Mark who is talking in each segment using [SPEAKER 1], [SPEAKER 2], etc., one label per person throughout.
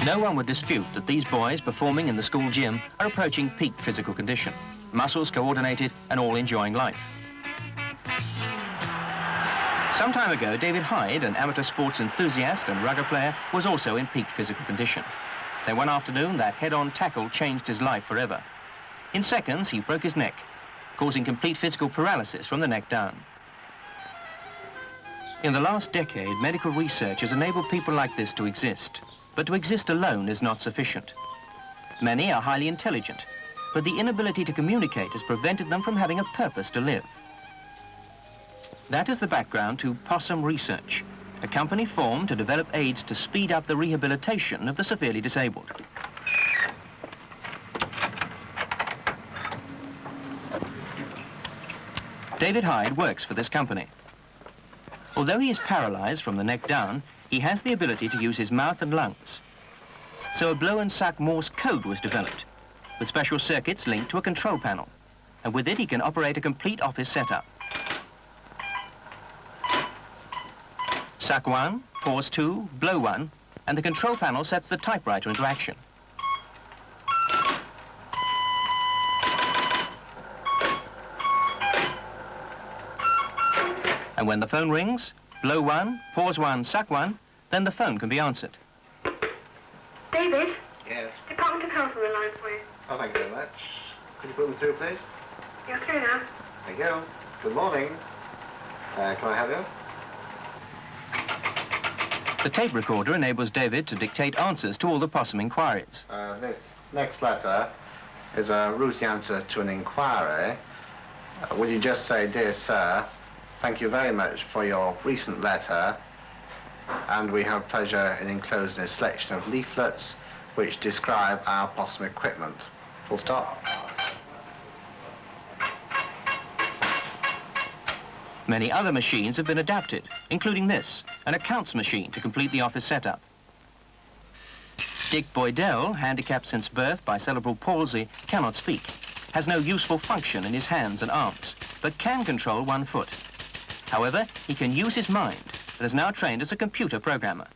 [SPEAKER 1] No one would dispute that these boys performing in the school gym are approaching peak physical condition, muscles coordinated and all enjoying life. Some time ago, David Hyde, an amateur sports enthusiast and rugby player, was also in peak physical condition. Then one afternoon, that head-on tackle changed his life forever. In seconds, he broke his neck, causing complete physical paralysis from the neck down. In the last decade, medical research has enabled people like this to exist. But to exist alone is not sufficient. Many are highly intelligent, but the inability to communicate has prevented them from having a purpose to live. That is the background to Possum Research, a company formed to develop aids to speed up the rehabilitation of the severely disabled. David Hyde works for this company. Although he is paralyzed from the neck down, he has the ability to use his mouth and lungs. So a blow and suck Morse code was developed, with special circuits linked to a control panel. And with it, he can operate a complete office setup. Suck 1, pause 2, blow 1, and the control panel sets the typewriter into action. And when the phone rings, blow 1, pause 1, suck 1, then the phone can be answered.
[SPEAKER 2] David?
[SPEAKER 3] Yes?
[SPEAKER 2] Department of Health on the line for you.
[SPEAKER 3] Oh, thank you very much. Could you put me through, please?
[SPEAKER 2] You're through now.
[SPEAKER 3] Thank you. Good morning. Can I have you?
[SPEAKER 1] The tape recorder enables David to dictate answers to all the Possum inquiries.
[SPEAKER 3] This next letter is a routine answer to an inquiry. Would you just say, dear sir, thank you very much for your recent letter, and we have pleasure in enclosing a selection of leaflets which describe our Possum equipment. Full stop.
[SPEAKER 1] Many other machines have been adapted, including this, an accounts machine to complete the office setup. Dick Boydell, handicapped since birth by cerebral palsy, cannot speak, has no useful function in his hands and arms, but can control one foot. However, he can use his mind and is now trained as a computer programmer.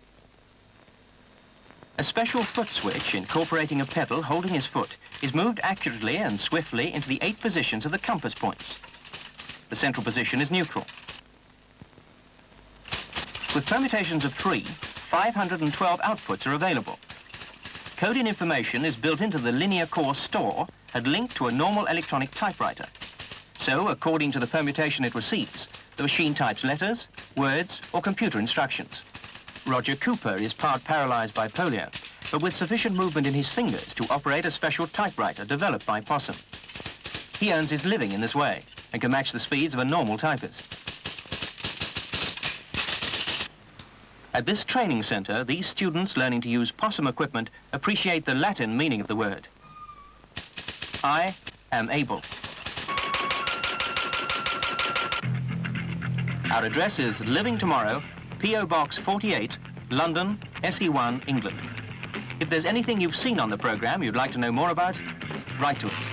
[SPEAKER 1] A special foot switch incorporating a pedal holding his foot is moved accurately and swiftly into the 8 positions of the compass points. The central position is neutral. With permutations of 3, 512 outputs are available. Coding information is built into the linear core store and linked to a normal electronic typewriter. So, according to the permutation it receives, the machine types letters, words, or computer instructions. Roger Cooper is part paralyzed by polio, but with sufficient movement in his fingers to operate a special typewriter developed by Possum. He earns his living in this way and can match the speeds of a normal typist. At this training center, these students learning to use Possum equipment appreciate the Latin meaning of the word. I am able. Our address is Living Tomorrow, P.O. Box 48, London, SE1, England. If there's anything you've seen on the program you'd like to know more about, write to us.